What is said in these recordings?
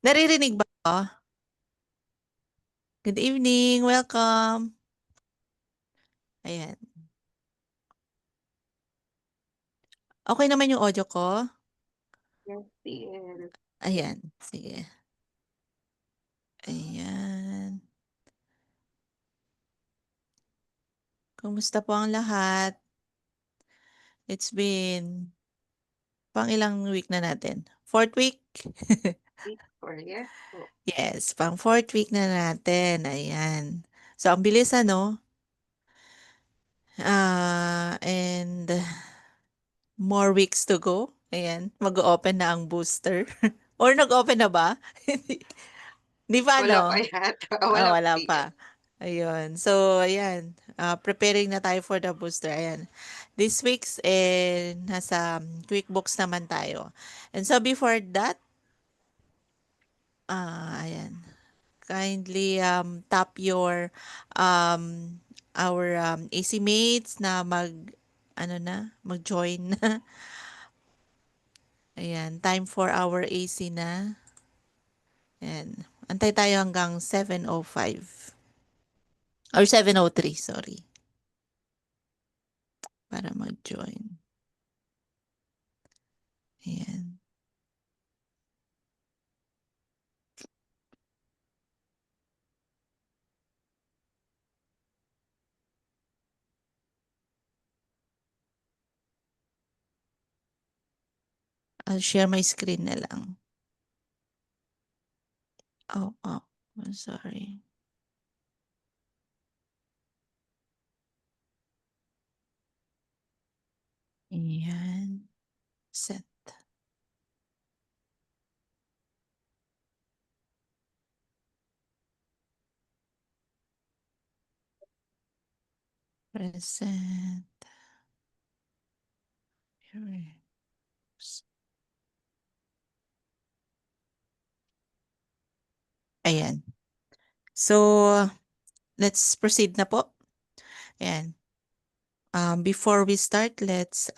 Naririnig ba ako? Good evening, welcome. Ayan. Okay naman yung audio ko? Yes, dear. Ayan, sige. Ayan. Kumusta po ang lahat? It's been pang ilang week na natin? Fourth week? Yes po. Yes, pang fourth week na natin. Ayan. So, ang bilis ano? And more weeks to go. Ayan, mag-open na ang booster. Or nag-open na ba? Di pa, Wala pa no? yata. Ah, Wala pa wala yan. pa. Ayun. So, ayan. Preparing na tayo for the booster. Ayan. This week's nasa QuickBooks naman tayo. And so, before that, ayan. Kindly tap your um, our AC mates na mag-join na. Ayan. Time for our AC na. Ayan. Antay tayo hanggang 7:05. Or 7:03, sorry. Para mag-join. Ayan. I'll share my screen na lang. Oh, I'm sorry. Ayan. Set. Present. Here. Ayan. So, let's proceed na po. Ayan. Before we start, let's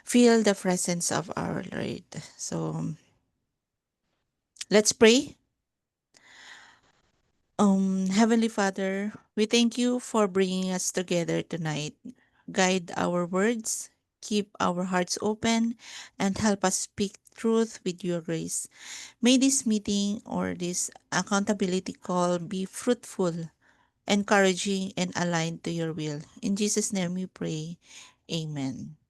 feel the presence of our Lord. So, let's pray. Heavenly Father, we thank you for bringing us together tonight. Guide our words, keep our hearts open, and help us speak truth with your grace. May this meeting or this accountability call be fruitful, encouraging, and aligned to your will. In Jesus' name we pray. Amen.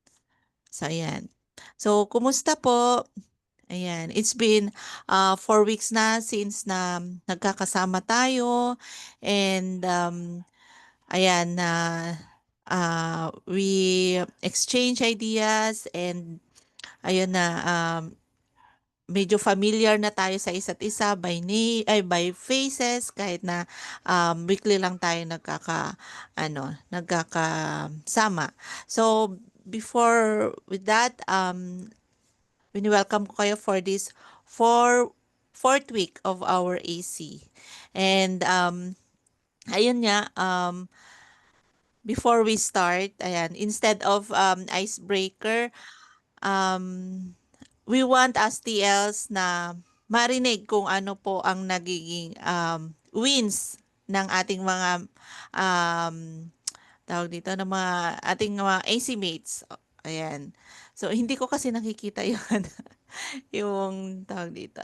So, ayan. So, kumusta po? Ayan, it's been 4 weeks na since na nagkakasama tayo and ayan na we exchange ideas and ayun na medyo familiar na tayo sa isa't isa by faces kahit na weekly lang tayo nagkakasama. So before with that welcome ko kayo for this fourth week of our AC. And ayun nga, before we start, ayan, instead of icebreaker, um, we want as TLs na marinig kung ano po ang nagiging wins ng ating mga um, tawag dito ng mga ating mga AC mates. Ayan. So hindi ko kasi nakikita 'yung yung tawag dito.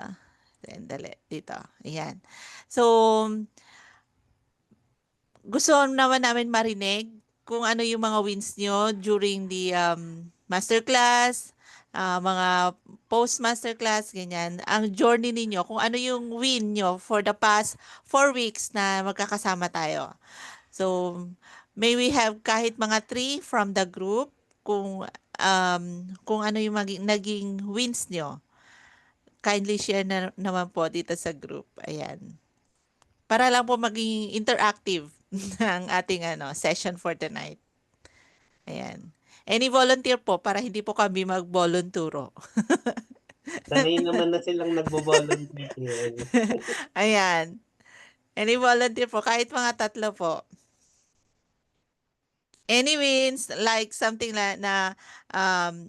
Dali dito. Ayan. So gusto naman namin marinig kung ano yung mga wins nyo during the masterclass, mga post-masterclass, ganyan. Ang journey ninyo, kung ano yung win nyo for the past 4 weeks na magkakasama tayo. So, may we have kahit mga 3 from the group kung ano yung naging wins nyo. Kindly share na naman po dito sa group. Ayan. Para lang po maging interactive ng ating session for tonight. Ayan. Any volunteer po para hindi po kami mag-volunturo. Sanay naman na silang nagbo-volunteer. Ayan. Any volunteer po, kahit mga 3 po. Any wins, like something na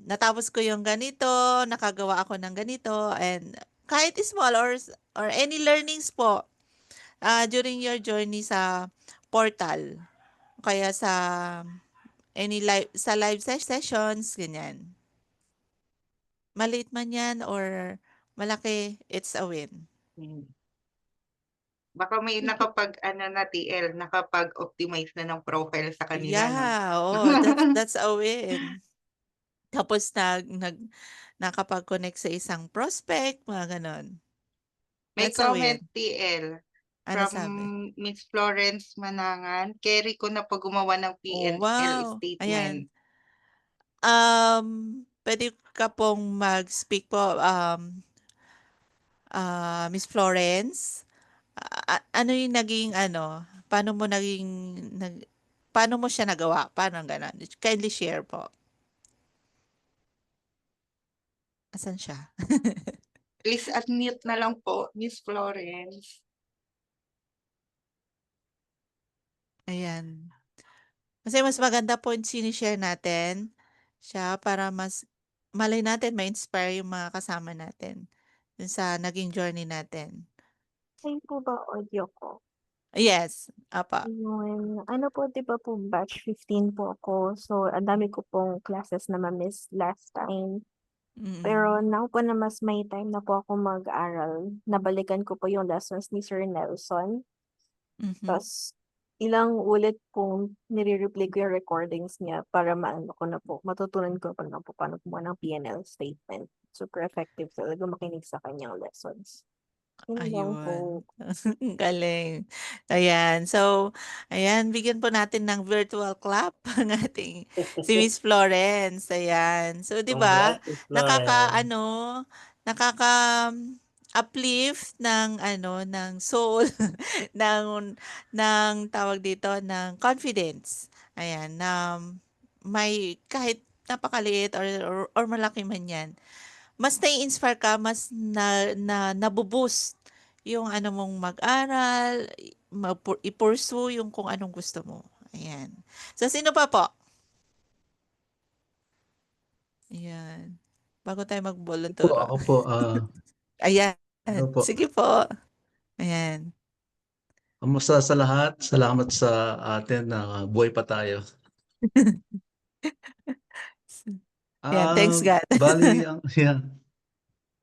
natapos ko yung ganito, nakagawa ako ng ganito, and kahit small or any learnings po during your journey sa portal, kaya sa live sessions, ganyan. Maliit man yan or malaki, it's a win. Baka may nakapag-optimize na ng profile sa kanila, no? Yeah, that's a win. Tapos nakapag-connect sa isang prospect, mga ganon. May That's a comment, win. TL, Ano from sabi? Miss Florence Manangan. Carry ko na pag gumawa ng Oh, P&L wow. statement. Ayan. Pwede ka pong mag-speak po, Miss Florence. Ano yung naging paano mo siya nagawa? Paano gano'n? Kindly share po. Asan siya? Please unmute na lang po, Miss Florence. Ayan. Kasi mas maganda po yung sinishare natin siya para mas malay natin ma-inspire yung mga kasama natin dun sa naging journey natin. Ayun po ba audio ko? Yes, apa. Ayun. Ano po, 'di ba po batch 15 po ako. So, ang dami ko pong classes na ma-miss last time. Pero Mm. now po na mas may time na po ako mag-aral, nabalikan ko po yung lessons ni Sir Nelson. Mhm. Tapos, ilang ulit pong nire-replay ko yung recordings niya para maano ko na po, matutunan ko pa na po paano gumawa ng P&L statement. Super effective talaga makinig sa kanyang lessons. Yun lang Ayun. po. Ang galing. Ayan. So, ayan, bigyan po natin ng virtual clap ang ating si Miss Florence. Ayan. So, 'di ba? Congrats, Miss Florence. Nakaka uplift ng soul ng tawag dito ng confidence. Ayan, na may kahit napakaliit or malaki man 'yan, mas nai-inspire ka, mas nabu-boost yung mong mag-aral, i-pursue yung kung anong gusto mo. Ayan. So, sino pa po? Ayan. Bago tayo Po, mag-volunturo. ako po, Ayan. ano po, Sige po. Ayan. kamusta sa lahat? Salamat sa atin na buhay pa tayo. Ayan. Thanks God. Bali,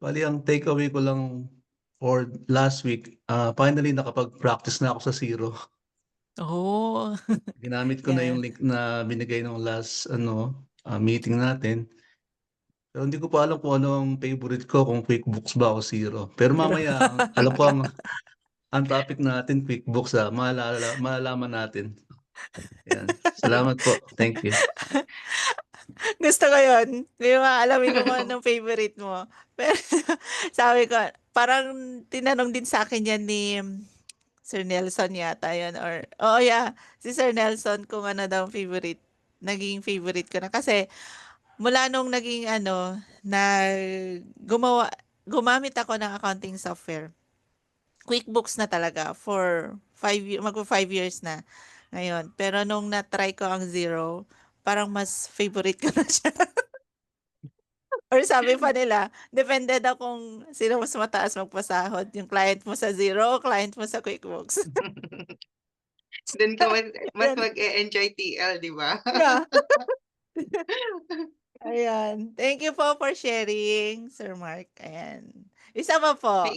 bali ang takeaway ko lang for last week, finally nakapag-practice na ako sa zero. Oh. Ginamit ko na yung Yan. link na binigay nung last meeting natin. Pero hindi ko pa alam kung ano ang favorite ko, kung QuickBooks ba o zero. Pero Zero. mamaya, alam ko ang topic natin, QuickBooks, malalaman natin. Yan. Salamat po. Thank you. Gusto ko yun. Yung alamin ko kung anong favorite mo. Pero sabi ko, parang tinanong din sa akin yan ni Sir Nelson yata yun. Oh yeah, si Sir Nelson kung ano daw naging favorite ko na. Kasi mula nung naging gumamit ako ng accounting software. QuickBooks na talaga for 5 years na ngayon. Pero nung na-try ko ang zero, parang mas favorite ko na siya. Or sabi pa nila, depende daw kung sino mas mataas magpasahod, yung client mo sa zero o client mo sa QuickBooks. Doon ka mas Yan. mag-e-enjoy TL, di ba? Yeah. Ayan. Thank you po for sharing, Sir Mark. Ayan. Isa pa po.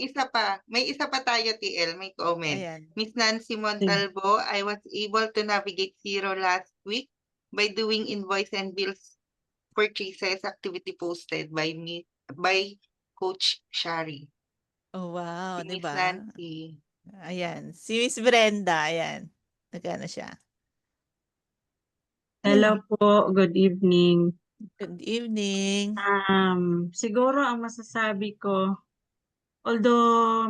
May isa pa tayo, TL, may comment. Ayan. Miss Nancy Montalvo, I was able to navigate zero last week by doing invoice and bills purchases activity posted by Coach Shari. Oh, wow. Si Miss Diba? Nancy. Ayan. Si Miss Brenda. Ayan. Nagkano siya? Hello po, good evening. Good evening. Siguro ang masasabi ko, although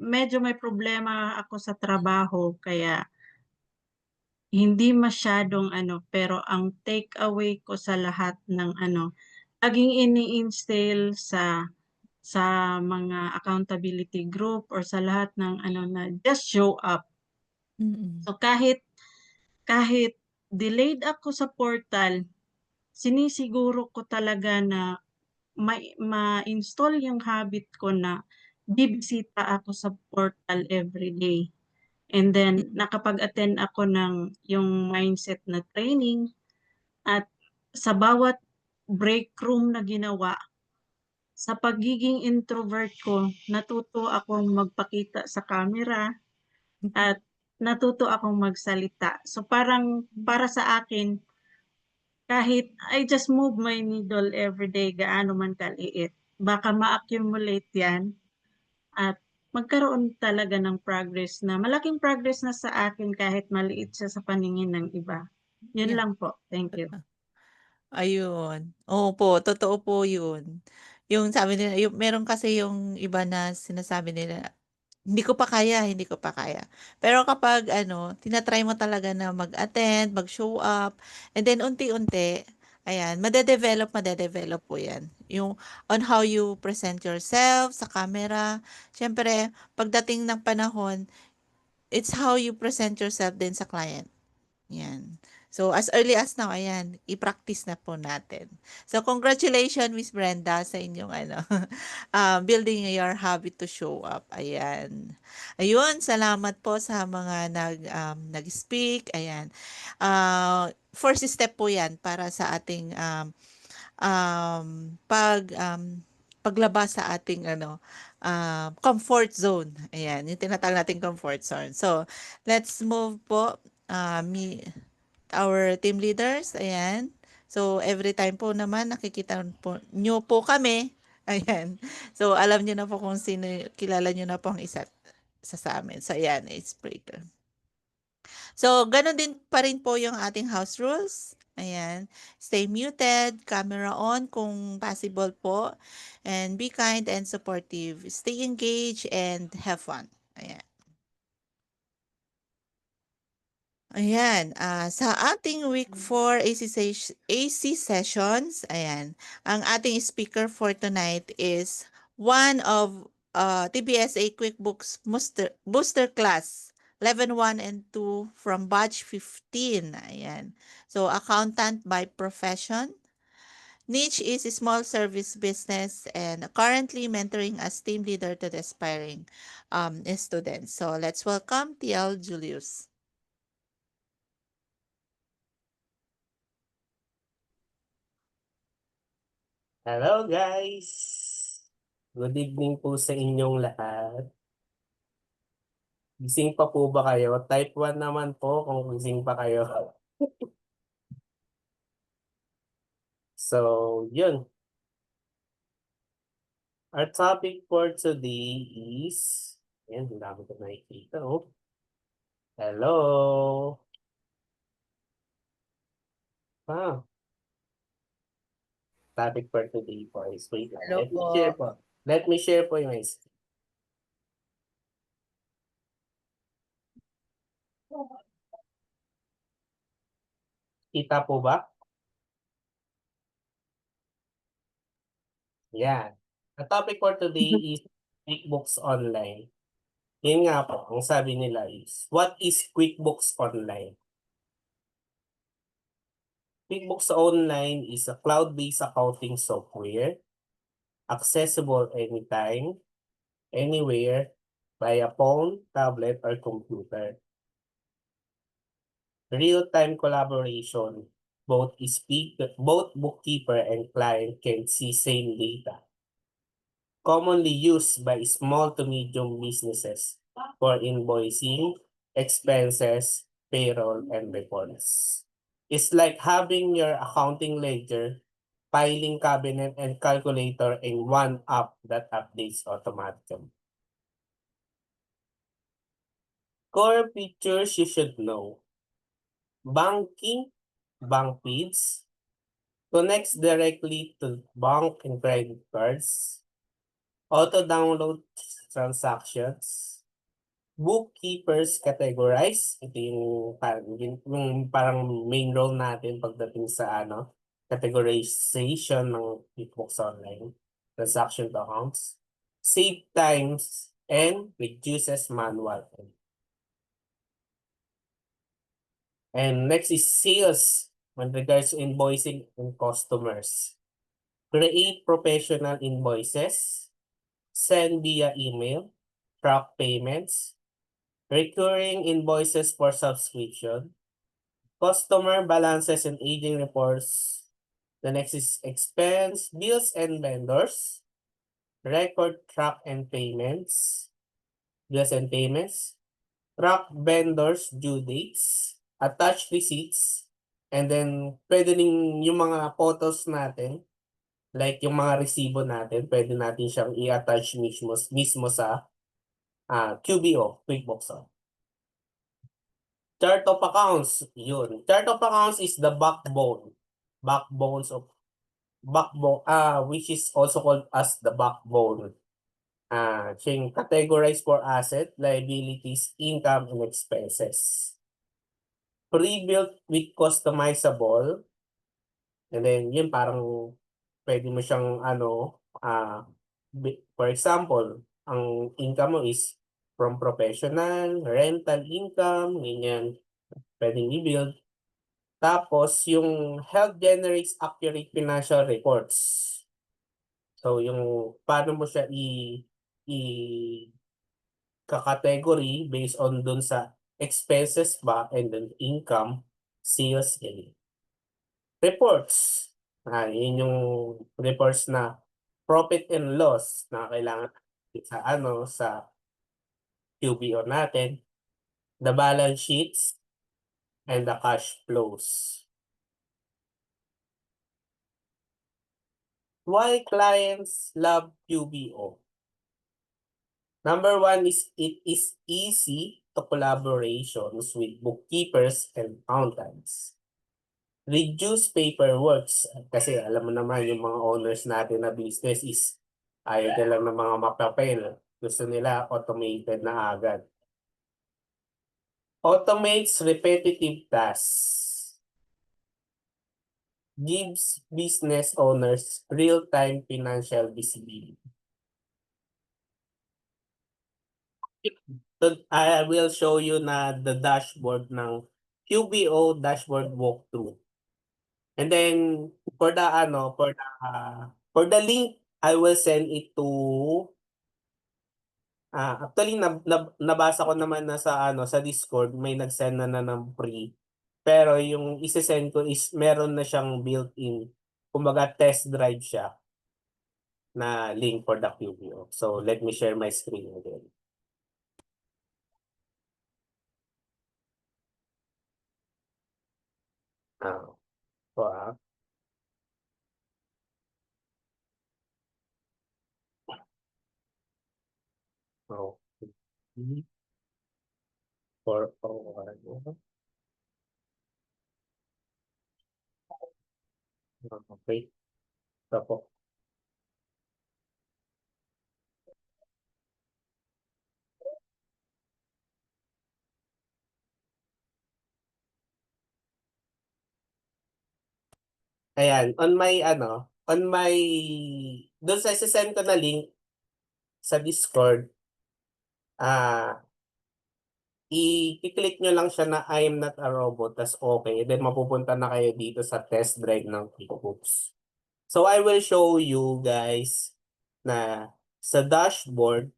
medyo may problema ako sa trabaho, kaya hindi masyadong pero ang take away ko sa lahat ng laging ini-instill sa mga accountability group or sa lahat ng na just show up. Mm-mm. So kahit delayed ako sa portal, sinisiguro ko talaga na ma-install yung habit ko na bibisita ako sa portal every day. And then, nakapag-attend ako ng yung mindset na training at sa bawat break room na ginawa, sa pagiging introvert ko, natuto akong magpakita sa camera at natuto akong magsalita. So parang para sa akin, kahit I just move my needle every day, gaano man kaliit, baka ma-accumulate yan at magkaroon talaga ng progress na malaking progress na sa akin kahit maliit siya sa paningin ng iba. Yun Yeah. lang po. Thank you. Ayun. Opo, totoo po yun. Yung sabi nila, yung, meron kasi yung iba na sinasabi nila, hindi ko pa kaya, hindi ko pa kaya. Pero kapag ano, tinatry mo talaga na mag-attend, mag-show up, and then unti-unti, ayan, madedevelop po yan. Yung on how you present yourself sa camera. Siyempre, pagdating ng panahon, it's how you present yourself din sa client. Yan. So, as early as now, ayan, i-practice na po natin. So, congratulations, Miss Brenda, sa inyong ano, building your habit to show up. Ayan. Ayun, salamat po sa mga nag-speak. Ayan. First step po yan para sa ating paglabas sa ating ano, comfort zone. Ayan, yung tinatawag nating comfort zone. So, let's move po. Our team leaders, ayan. So, every time po naman, nakikita po nyo po kami. Ayan. So, alam nyo na po kung sino, kilala nyo na po ang isa sa amin. So, ayan, icebreaker. So, ganun din pa rin po yung ating house rules. Ayan. Stay muted, camera on kung possible po. And be kind and supportive. Stay engaged and have fun. Ayan. Ayan, sa ating week 4 AC sessions, ayan, ang ating speaker for tonight is one of TBSA QuickBooks Booster Class, Level 1 and 2 from Batch 15. Ayan. So, accountant by profession. Niche is a small service business and currently mentoring as team leader to the aspiring students. So, let's welcome TL Julius. Hello guys! Good evening po sa inyong lahat. Gising pa po ba kayo? Type 1 naman po kung gising pa kayo. So, yun. Our topic for today is... Ayan, ang dami ko nakikita. Oh. Hello! Ah, topic for today po is... Wait lang. Hello Let me po. share po. Let me share po yung screen. Kita po ba? Yan. The topic for today is QuickBooks Online. Yun nga po, ang sabi nila is, what is QuickBooks Online? QuickBooks Online is a cloud-based accounting software, accessible anytime, anywhere, via phone, tablet, or computer. Real-time collaboration, both bookkeeper and client can see same data. Commonly used by small to medium businesses for invoicing, expenses, payroll, and reports. It's like having your accounting ledger, filing cabinet, and calculator in one app that updates automatically. Core features you should know. Banking, bank feeds, connects directly to bank and credit cards, auto-download transactions, bookkeepers categorize. Ito yung parang main role natin pagdating sa categorization ng QuickBooks Online. Transaction to accounts. Save times and reduces manual. And next is sales when regards to invoicing and customers. Create professional invoices. send via email, track payments, recurring invoices for subscription, customer balances and aging reports. The next is expense, bills and vendors, record track and payments, bills and payments, track vendors due dates, attach receipts, and then pwede din yung mga photos natin, like yung mga resibo natin, pwede natin siyang i-attach mismo sa QBO, QuickBooks. Chart of accounts, yun. Chart of accounts is the backbones of which is also called as the backbone. Siya yung categorized for asset, liabilities, income, and expenses. Pre-built with customizable. And then yun parang pwede mo siyang for example, ang income mo is from professional, rental income, ganyan. Pwedeng i-build. Tapos, yung health generates accurate financial reports. So, yung paano mo siya ka-category based on dun sa expenses ba and then income, sales, and reports. Yun yung reports na profit and loss na kailangan sa QBO natin, the balance sheets, and the cash flows. Why clients love QBO? Number one is it is easy to collaborations with bookkeepers and accountants. Reduce paperwork kasi alam mo naman yung mga owners natin na business is ayaw nila ng mga mapapel. Gusto nila automated na agad. Automates repetitive tasks. Gives business owners real-time financial visibility. So, I will show you na the dashboard ng QBO dashboard walkthrough. And then for the for the link, I will send it to actually nabasa ko naman na sa Discord may nag-send na ng free. Pero yung ise-send ko is meron na siyang built-in, kumbaga test drive siya na link for the QBO. So let me share my screen again. So, for okay. Tapos ayan, doon sa send ko na link sa Discord, i-click nyo lang siya na I am not a robot, tas okay. Then mapupunta na kayo dito sa test drive ng QuickBooks. So I will show you guys na sa dashboard,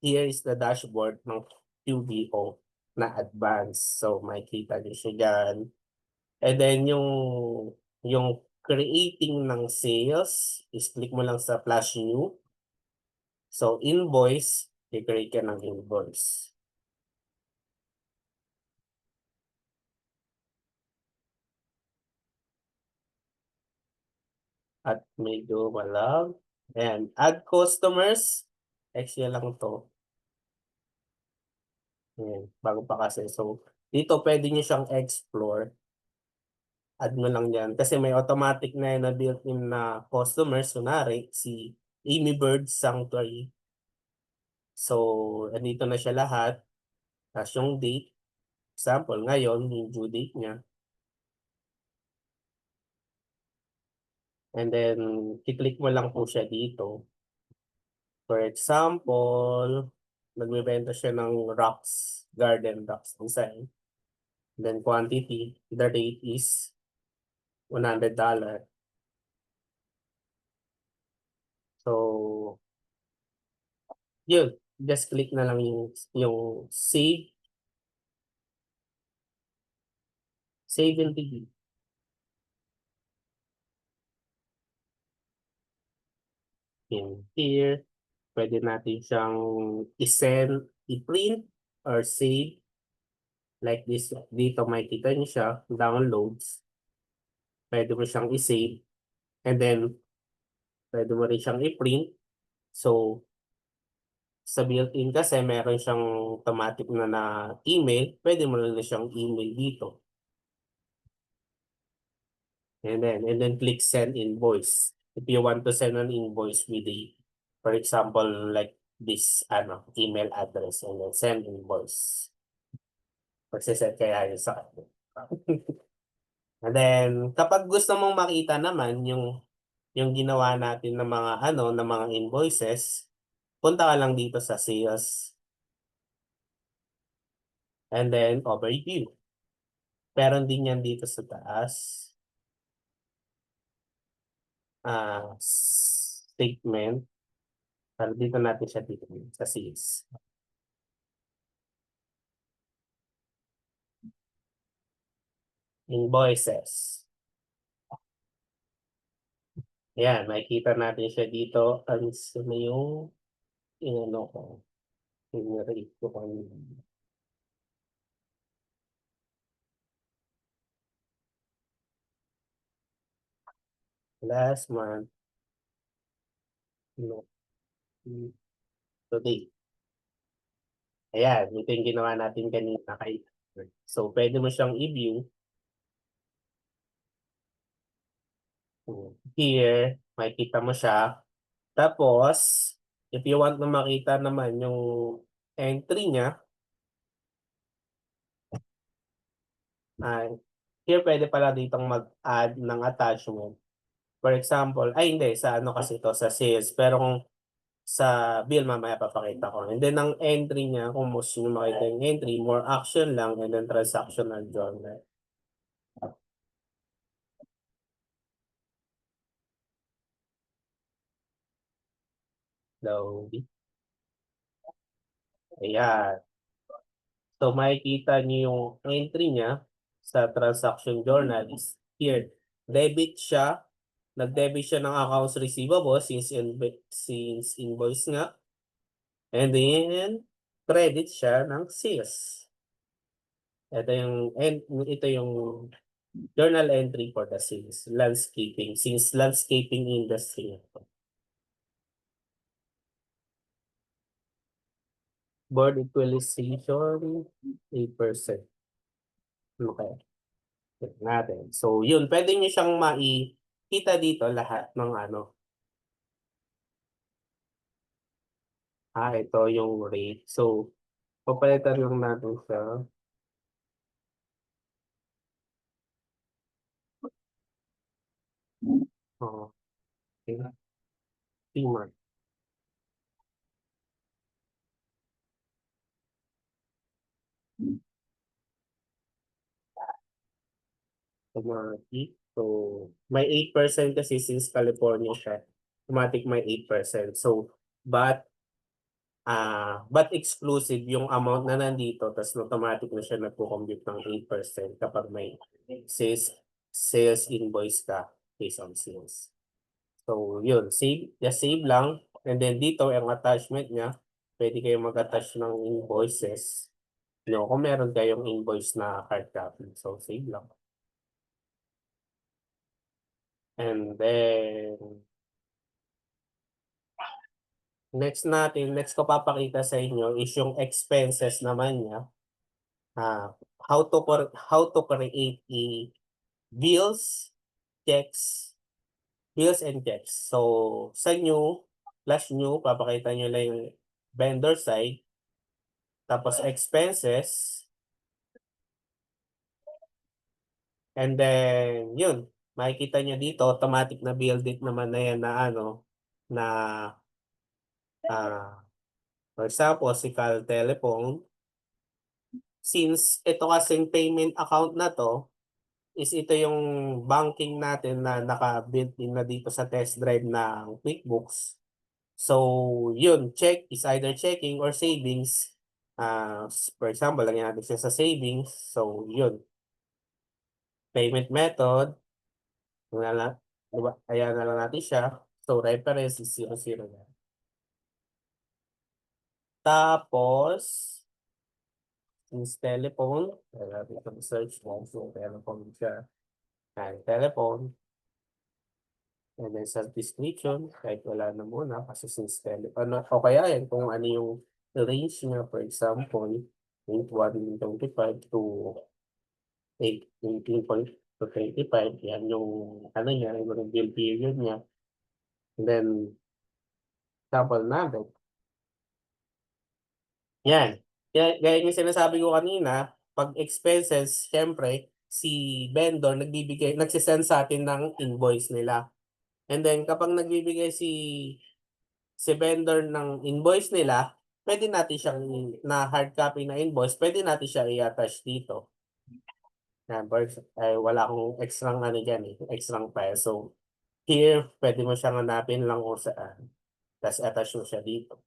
here is the dashboard ng QBO na advanced. So makikita nyo siya dyan. And then yung creating ng sales, is-click mo lang sa flash new. So invoice, i-create ka ng invoice. At medyo malag. Ayan, add customers. Extra lang to. Ayan, bago pa kasi. So dito pwede nyo siyang explore. Add mo lang yan. Kasi may automatic na yun na built-in na customers. Kunwari, si Amy Bird Sanctuary. So, andito na siya lahat. Tapos yung date. Example, ngayon, yung due date niya. And then, i-click mo lang po siya dito. For example, nagbebenta siya ng rocks, garden rocks design. Then, quantity, the date is $100. So, Yun, just click na lang yung save and delete. In here, pwede natin siyang i-send, i-print, or save. Like this, dito makikita niyo siya, downloads. Pwede mo siyang i-save. And then, pwede mo rin siyang i-print. So, sa built-in kasi meron siyang automatic na email. Pwede mo rin na siyang email dito. And then click send invoice. If you want to send an invoice with for example, like this email address, and then send invoice. Magsisend kaya yun sa akin. And then, kapag gusto mong makita naman yung ginawa natin ng mga ng mga invoices, punta ka lang dito sa sales. And then, overview. Meron din yan dito sa taas. Statement. Dito natin siya dito sa sales. Invoices. Yan, makikita natin siya dito. Ano yung ko. Rate ko kanina. Last month. Today. Ayan, ito yung ginawa natin kanina kay. So, pwede mo siyang i-view. Here, makikita mo siya. Tapos, if you want na makita naman yung entry niya, here pwede pala ditong mag-add ng attachment. For example, hindi, sa kasi ito, sa sales. Pero kung sa bill, mamaya papakita ko. And then, ang entry niya, kung gusto nyo makita yung entry, more action lang, and then transactional journal. Loading. Ayan. So, makikita niyo yung entry niya sa transaction journal is here. Debit siya. Nag-debit siya ng accounts receivable since invoice nga. And then, credit siya ng sales. Ito yung journal entry for the sales. Landscaping. Since landscaping industry. Board equalization, 8%. Okay. Natin. So, yun. Pwede nyo siyang makita dito lahat ng ito yung rate. So, papalitan lang natin siya. Okay. Steamer. Automatic. So, may 8% kasi since California siya. Automatic may 8%. So, but exclusive yung amount na nandito, tapos automatic na siya nagpo-compute ng 8% kapag may sales invoice ka based on sales. So, yun. Just save lang. And then dito, yung attachment niya, pwede kayong mag-attach ng invoices. Kung meron kayong invoice na hard copy. So, save lang. And then, next ko papakita sa inyo is yung expenses naman niya. How to create bills and checks. So, sa flash new, papakita nyo lang yung vendor side. Tapos expenses. And then, yun. Makikita nyo dito, automatic na bill date naman na yan na for example, si Cal Telephone. Since ito kasing payment account na to, is ito yung banking natin na naka-built in na dito sa test drive ng QuickBooks. So, yun, check is either checking or savings. For example, lagyan natin siya sa savings. So, yun. Payment method. Diba? Ayan na lang natin siya. So, reference is 00 na. Tapos, since telephone, ayan natin itong search mo. So, telephone siya. Ayan, telephone. And then sa description, kahit wala na muna kasi since o kaya yan kung ano yung range niya, for example, 8.125 to 18.25, yan yung ano niya, yung bill period niya. And then, sample natin. Yan. Gaya yung sinasabi ko kanina, pag expenses, syempre, si vendor nagsisend sa atin ng invoice nila. And then, kapag nagbibigay si vendor ng invoice nila, pwede natin siyang na hard copy na invoice, pwede natin siya i-attach dito. Yan, wala akong extrang ano dyan extrang file. So, here, pwede mo siyang hanapin lang kung saan. Tapos attach mo siya dito.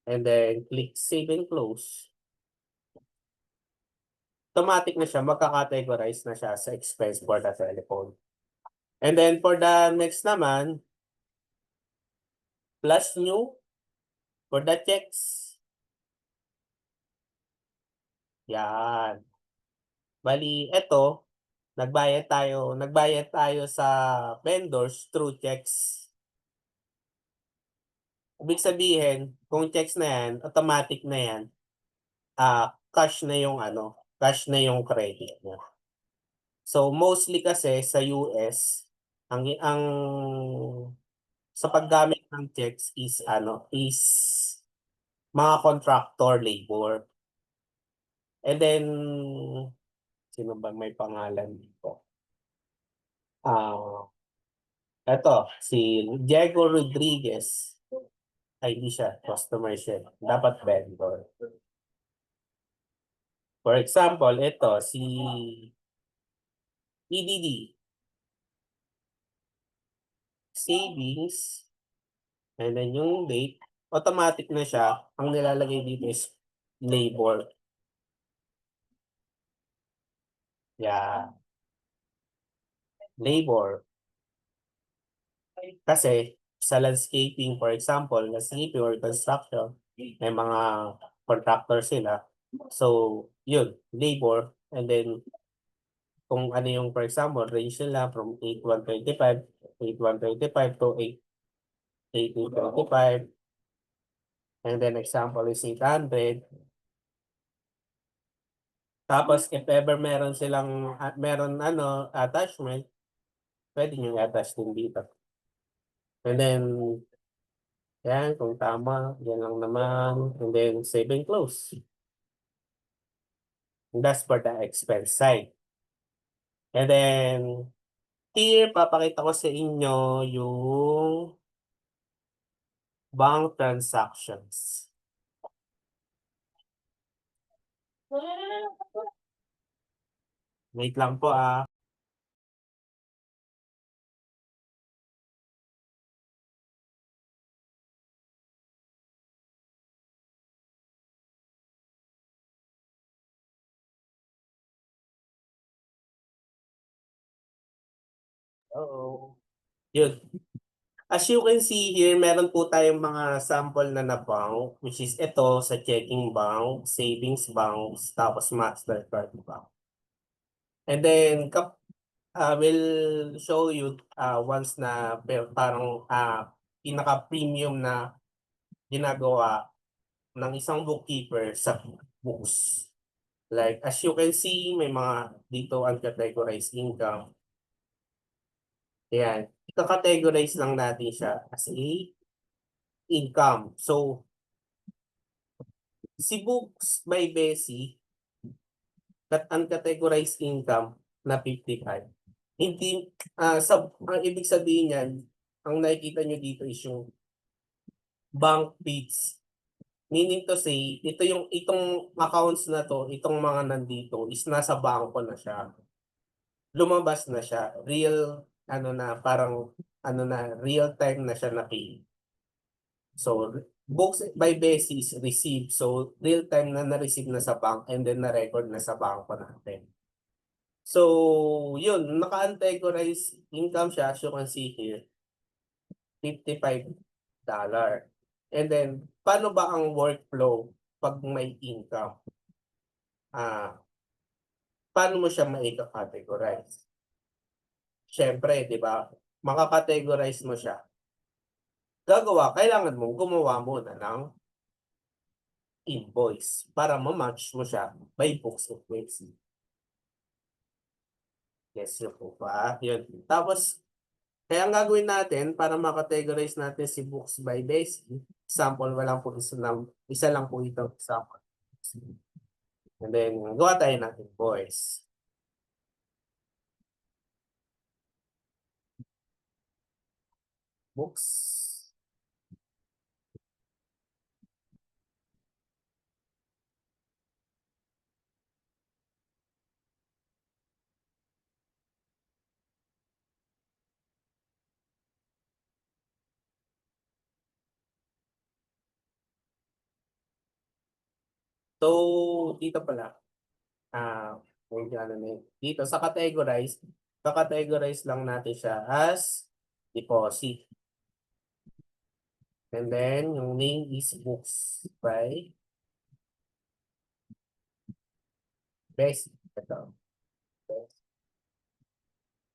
And then, click save and close. Automatic na siya, magka-categorize na siya sa expense for the telephone. And then, for the next naman, plus new, for the checks. Yan. Bali, eto, nagbayad tayo sa vendors through checks. Ibig sabihin, kung checks na yan, automatic na yan, cash na yung cash na yung credit niya. So mostly kasi sa US, ang sa paggamit ng checks is mga contractor labor. And then sino ba may pangalan dito? Ito, si Diego Rodriguez. Ay, hindi siya. Customer siya. Dapat vendor. For example, ito, si EDD. Savings. And then yung date, automatic na siya. Ang nilalagay dito is labor. Yeah. Labor. Kasi sa landscaping, for example, landscaping or construction, may mga contractor sila. So, yun, labor. And then, kung ano yung, for example, range nila from 8.125 to 18.25. And then, example is 800. Tapos, if ever meron silang, attachment, pwede nyo i-attach din dito. And then, yan, kung tama, yan lang naman. And then, save and close. And that's for the expense side. And then, here, papakita ko sa inyo yung bank transactions. Wait lang po Oo. Yun. As you can see here, meron po tayong mga sample na bank, which is ito sa checking bank, savings bank, tapos Mastercard bank. And then, we'll show you once na parang pinaka-premium na ginagawa ng isang bookkeeper sa books. Like, as you can see, may mga dito uncategorized income. Ayan. Ika-categorize lang natin siya as a income. So, si Books by Bessie, that uncategorized income na 55. Hindi, ang ibig sabihin yan, ang nakikita nyo dito is yung bank feeds. Meaning to say, itong accounts na to, itong mga nandito is nasa bangko na siya. Lumabas na siya. Real parang real time na siya na-pay. So, books by basis received. So, real time na na-receive na sa bank and then na-record na sa bangko natin. So, yun, naka-uncategorized income siya, as you can see here, $55. And then, paano ba ang workflow pag may income? Paano mo siya maika-categorize? Siyempre, di ba, maka-categorize mo siya. Kailangan mong gumawa muna ng invoice para ma-match mo siya by books of basic. Yes, yun po ba? Yun. Tapos, kaya ang gagawin natin para makategorize natin si books by basic, example, isa lang po ito example. And then, gawa tayo ng invoice. Books. So, dito pala, dito sa categorize lang natin siya as deposit. And then, yung name is books by basic. Ito.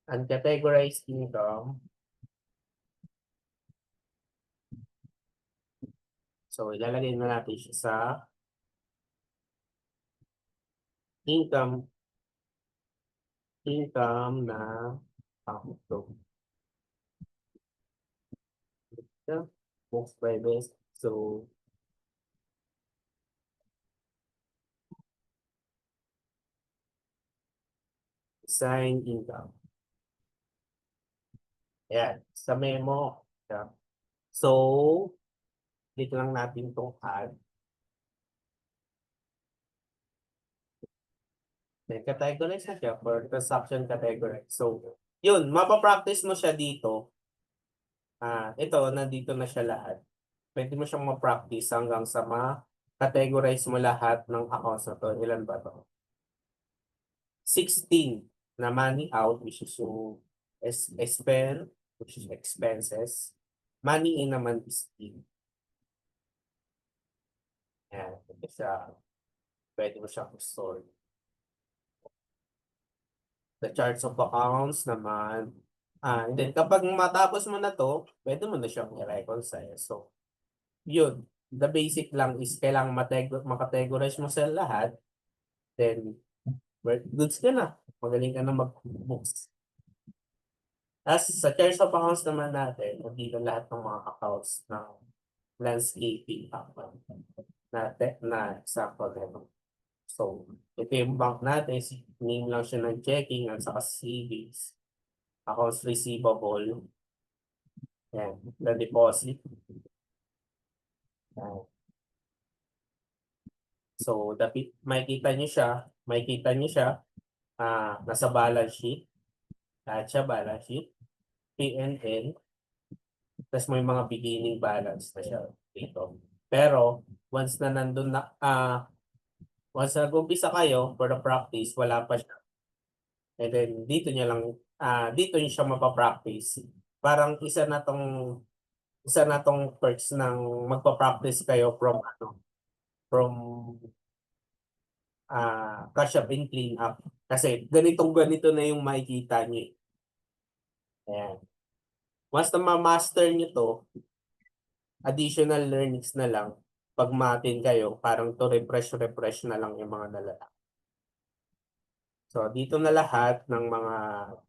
Uncategorized income. So, ilalagay na natin siya sa income na ito. Books by basic. So, sign income. Ayan, sa memo. Yeah. So, click lang natin itong add. Then, categorize na siya for transaction category. So, yun, mapapractice mo siya dito. Ito, nandito na siya lahat. Pwede mo siyang ma-practice hanggang sa ma-categorize mo lahat ng accounts na to. Ilan ba to? 16 na money out, which is yung spend, which is expenses. Money in naman is in. Yan, pwede mo siyang store. The charts of accounts naman. And then kapag matapos mo na to, pwede mo na siyang i-reconcile. So, yun. The basic lang is kailangan makategorize mo sa lahat. Then, goods ka na. Magaling ka na mag-books. As sa charts of accounts naman natin, nandito lahat ng mga accounts ng landscaping account na example nito. So, ito yung bank natin, name lang siya ng checking at saka savings. Accounts receivable. Yan, the deposit. Yan. So, makikita niyo siya, nasa balance sheet. Lahat siya balance sheet. P&L. Tapos may mga beginning balance na siya dito. Pero, once na nag-umpisa kayo for the practice, wala pa siya. And then, dito niyo siya mapapractice. Parang isa na tong perks ng magpa-practice kayo from cash up and clean up. Kasi ganito na yung makikita niyo. Ayan. Once na ma-master niyo to, additional learnings na lang, pag matin kayo, parang to refresh na lang yung mga nalala. So, dito na lahat ng mga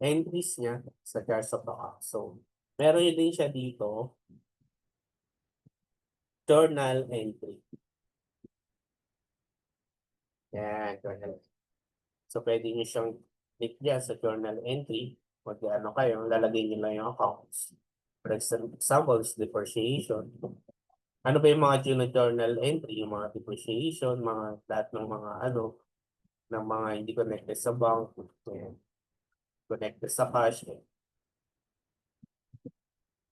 entries niya sa charts of account. So, meron yun din siya dito, journal entry. Yan, journal. So, pwede nyo siyang click dyan sa journal entry. Pag kayo, lalagay nyo lang yung accounts. For example, depreciation. Ano ba yung mga journal entry? Yung mga depreciation, lahat ng mga ng mga hindi connected sa bank, connected sa cash.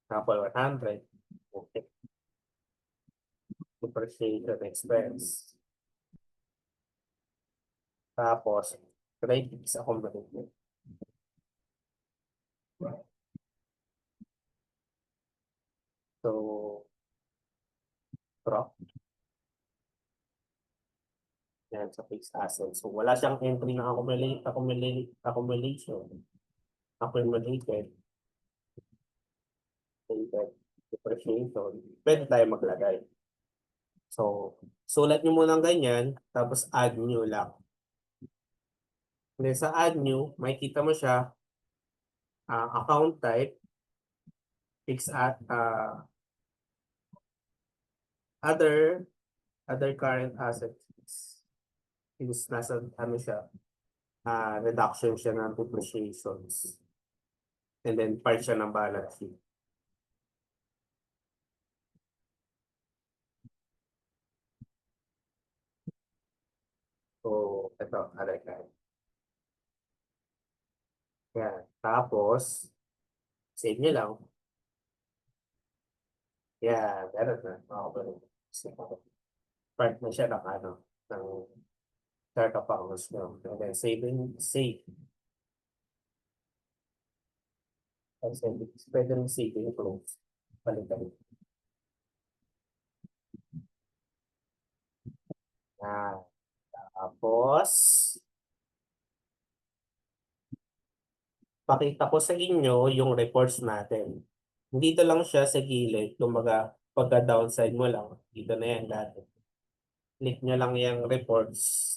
Example, 100. Okay. Depreciation expense. Tapos, trade is accumulated. So, drop. Yan sa fixed asset. So, wala siyang entry na accumulation. Accumulated. Depreciation. Pwede tayo maglagay. So, sulat nyo muna ng ganyan, tapos add new lang. Then sa add new, makikita mo siya, account type, fixed at other current assets. Since nasa ano siya, reduction siya ng depreciations. And then part siya ng balance sheet. So, ito, alagay. Yan. Tapos, save nyo lang. Yan, meron na. Part na siya ng ano, ng chart of accounts nyo. And then, save. Pwede rin save yung close. Balik-balik. Tapos, pakita ko sa inyo yung reports natin. Dito lang siya sa gilid. Kumbaga, pagka downside mo lang, dito na yan dati. Click nyo lang yung reports.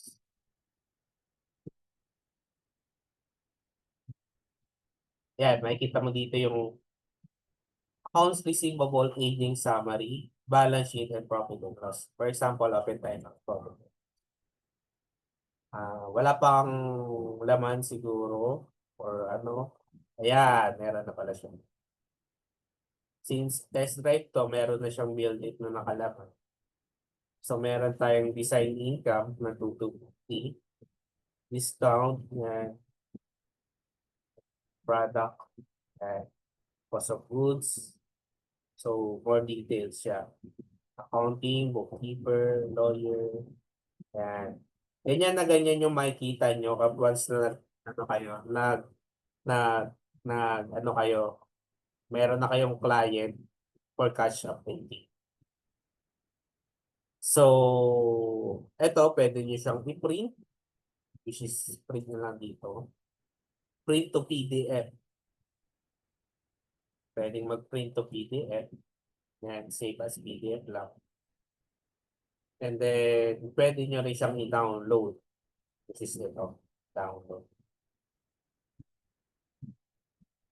Yan, makikita mo dito yung accounts receivable aging summary, balance sheet, and profit and loss. For example, open tayo ng profit. Wala pang laman siguro or ano. Ayan, meron na pala siya. Since test drive to, meron na siyang build it na nakalaman. So, meron tayong design income na 250. Discount na product and cost of goods. So, more details siya. Accounting, bookkeeper, lawyer. Yan. Ganyan na ganyan yung makikita nyo once na ano kayo, ano kayo, meron na kayong client for cash updating. So, ito, pwede nyo siyang i-print, which is print na lang dito. Print to PDF. Pwedeng mag-print to PDF. Yan, save as PDF lang. And then, pwede nyo rin siyang i-download. Which is ito, download.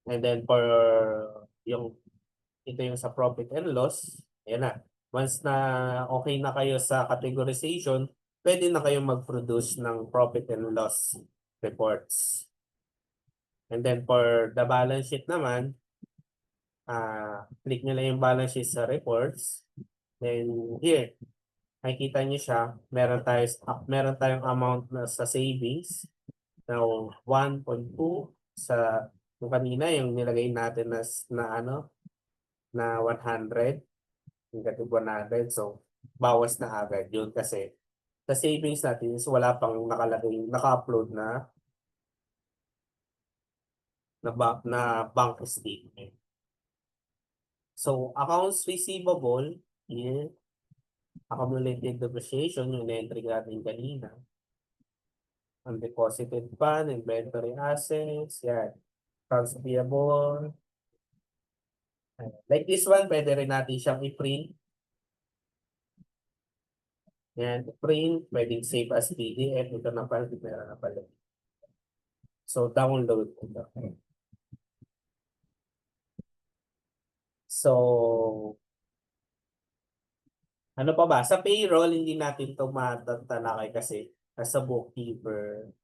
And then, for ito yung sa profit and loss, ayan na. Once na okay na kayo sa categorization, pwede na kayong mag-produce ng profit and loss reports. And then, for the balance sheet naman, click nyo lang yung balance sheet sa reports. Then here, makikita nyo siya, meron tayong amount na sa savings na 1.2 sa yung kanina yung nilagay natin na 100, negative 100. So, bawas na agad yun kasi sa savings natin is wala pang nakalagay, naka-upload na bank statement. So, accounts receivable, here, accumulated depreciation, yung na-entry natin kanina. Undeposited fund, inventory assets, yan. Accounts payable. Like this one, pwede rin natin siyang i-print. Yan, print, pwedeng save as PDF. Ito na pala, meron na pala. So, download ito. So, ano pa ba? Sa payroll, hindi natin ito matatalakay kasi sa bookkeeper,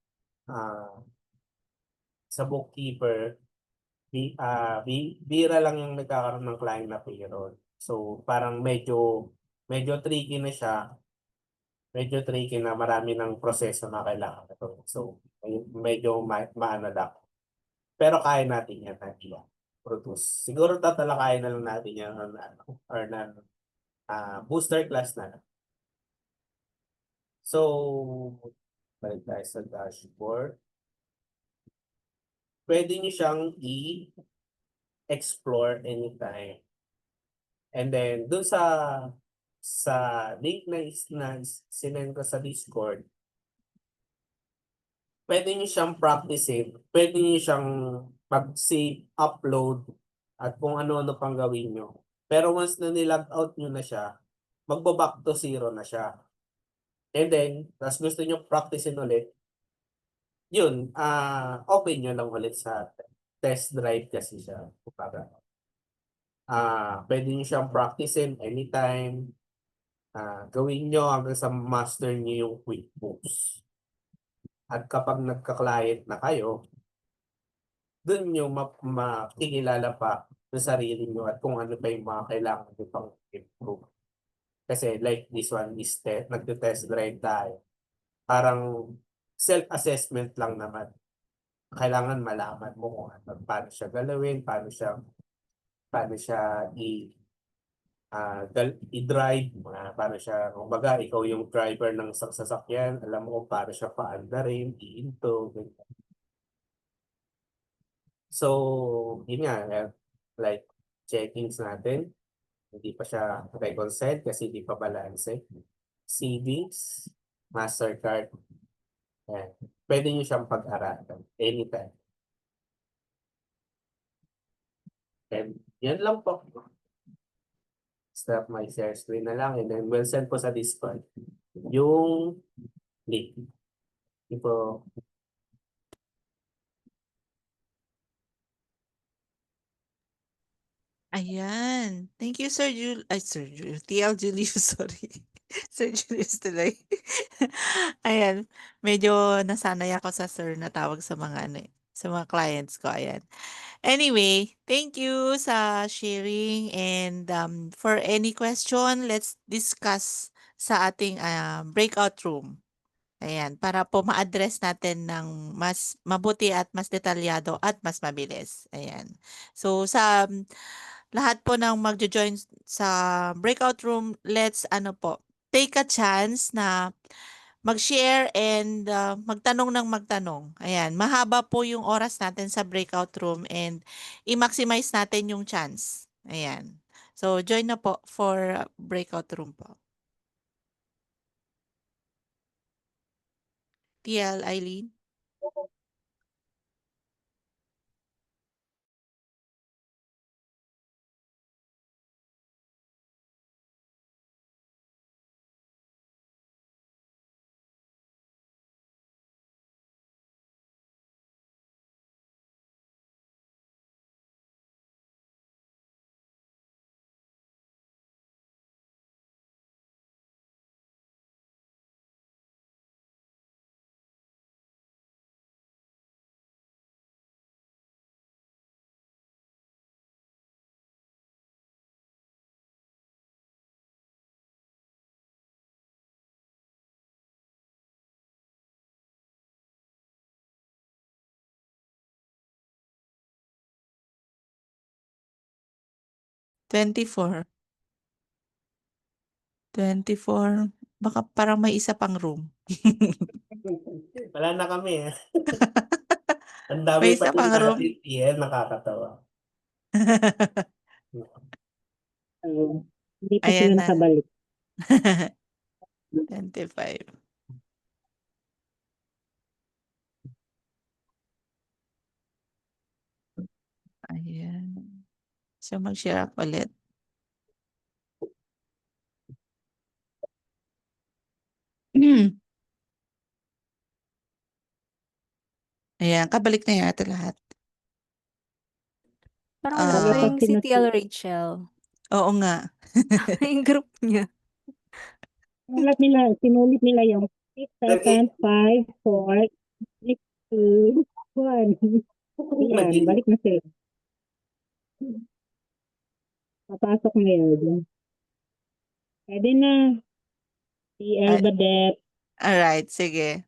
bira lang yung nagkakaroon ng client na payroll. So, parang medyo tricky na siya. Medyo tricky na marami ng proseso na kailangan ito. So, medyo maano lang. Pero kaya natin yan. produce. Siguro tatalakayin na lang natin yan or na booster class na. So, balik tayo sa dashboard. Pwede nyo siyang i-explore anytime. And then, dun sa link na sinend ko sa Discord, pwede nyo siyang practicein, pwede nyo siyang mag-save, upload, at kung ano-ano pang gawin nyo. Pero once na nilog out nyo na siya, magbaback to zero na siya. And then, tas gusto nyo practicein ulit, yun, open nyo lang ulit sa test drive kasi siya. Kumbaga, pwede nyo siyang practicein anytime, gawin nyo hanggang sa master nyo yung QuickBooks. At kapag nagka-client na kayo, dun nyo makikilala pa sa sarili nyo at kung ano pa yung mga kailangan nyo pang improve. Kasi like this one is nagte-test drive tayo. Parang self-assessment lang naman. Kailangan malaman mo kung paano siya galawin, paano siya i-drive, paano siya, kumbaga, ikaw yung driver ng sasakyan, alam mo kung paano siya paandarin, iinto, ganyan. So, yun nga, like, checkings natin, hindi pa siya reconciled kasi hindi pa balance. Savings, Mastercard, pwede nyo siyang pag-aralan anytime. And yan lang po. Stop my share screen na lang and then we'll send po sa Discord yung link. Ito. Ayan. Thank you, Sir Sir Julius. TL Julius, sorry. Sir Julius tuloy. Ayan. Medyo nasanay ako sa sir na tawag sa mga sa mga clients ko. Ayan. Anyway, thank you sa sharing and for any question, let's discuss sa ating breakout room. Ayan, para po ma-address natin ng mas mabuti at mas detalyado at mas mabilis. Ayan. So sa lahat po ng magjo-join sa breakout room, let's take a chance na mag-share and magtanong ng magtanong. Ayan, mahaba po yung oras natin sa breakout room and i-maximize natin yung chance. Ayan. So join na po for breakout room po. TL Eileen. $24. Baka parang may isa pang room. Wala na kami. Ang dami May pa isa din pang room. natin. Yan, nakakatawa. Hindi pa Ayan sila na. nakabalik. 25. Ayan. So mag-share ako ulit. Ayan, kabalik na yata lahat. Parang Ah. wala Wala pa pa yung si sila TL Rachel. Oo nga. Yung group niya. Sinulit nila yung 6, 7, 5, 4, 6, 2, 1. Yan, balik na sila. Papasok na yun. Pwede na. TL Badet. Alright, sige.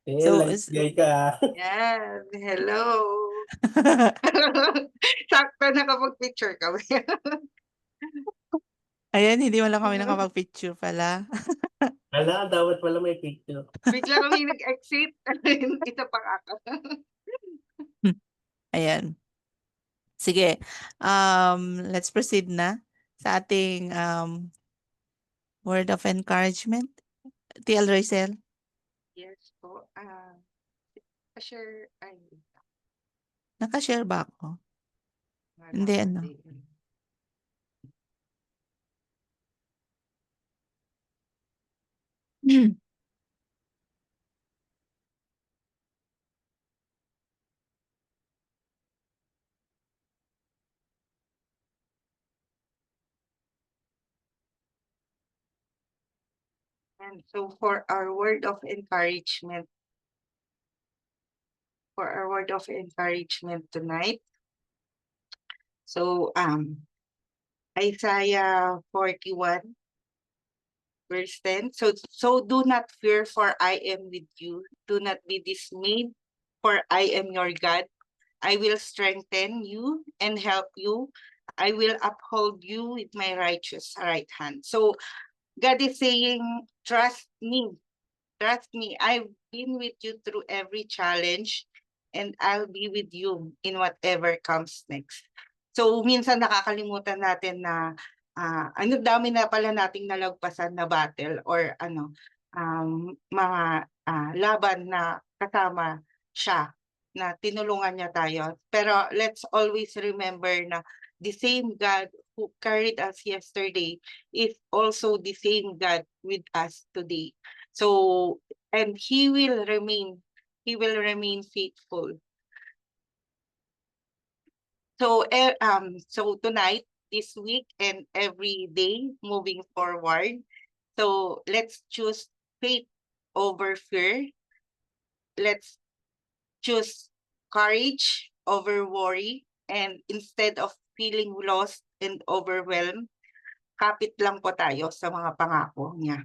Eh, So, like, gay ka. Yan. Hello. Sakto nakapag-picture kami. Ayan, hindi man lang kami nakapag-picture pala. Wala, dapat pala may picture. Bigla kami nag-exit. Isa pang ako. Ayan. Sige, let's proceed na sa ating word of encouragement. TL Roysel, Yes po. Share, ay, nakashare ba ako? wala Hindi, pa ano. din. And so for our word of encouragement, tonight, so Isaiah 41 verse 10. So do not fear, for I am with you. Do not be dismayed, for I am your God. I will strengthen you and help you. I will uphold you with my righteous right hand. So God is saying, trust me. Trust me. I've been with you through every challenge, and I'll be with you in whatever comes next. So minsan nakakalimutan natin na ano dami na pala nating nalagpasan na battle or mga laban na kasama siya, na tinulungan niya tayo. Pero let's always remember na the same God who carried us yesterday is also the same God with us today. So, and he will remain faithful. So, so tonight, this week, and every day moving forward, so let's choose faith over fear. Let's choose courage over worry. And instead of feeling lost and overwhelmed, kapit lang po tayo sa mga pangako niya.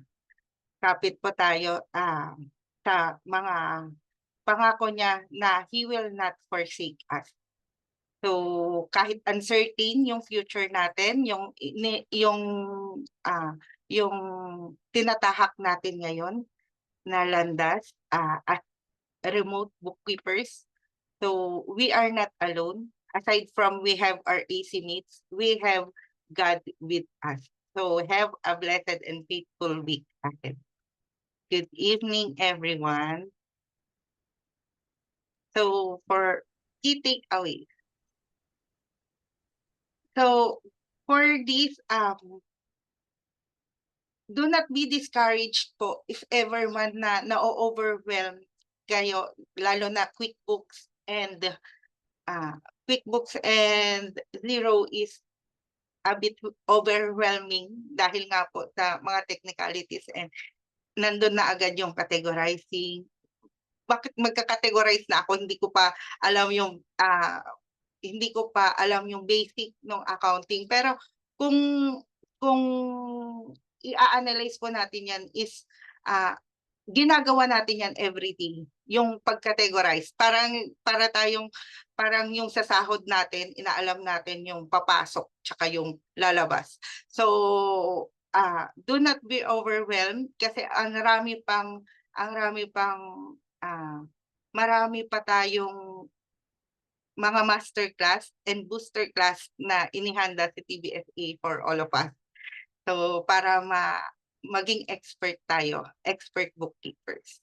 Kapit po tayo sa mga pangako niya na He will not forsake us. So kahit uncertain yung future natin, yung tinatahak natin ngayon na landas as remote bookkeepers, so we are not alone. Aside from we have our AC mates, we have God with us. So have a blessed and faithful week ahead. Good evening, everyone. So for key takeaways. So for this, do not be discouraged po if ever man na na-overwhelm kayo, lalo na QuickBooks and Xero is a bit overwhelming dahil nga po sa mga technicalities, and nandun na agad yung categorizing. Bakit magka-categorize na ako? Hindi ko pa alam yung basic ng accounting. Pero kung i-analyze po natin yan is ginagawa natin yan everyday, yung pag-categorize. Parang yung sa sahod natin, inaalam natin yung papasok tsaka yung lalabas. So, do not be overwhelmed kasi marami pa tayong mga masterclass and booster class na inihanda si TBSA for all of us. So, para maging expert tayo, expert bookkeepers.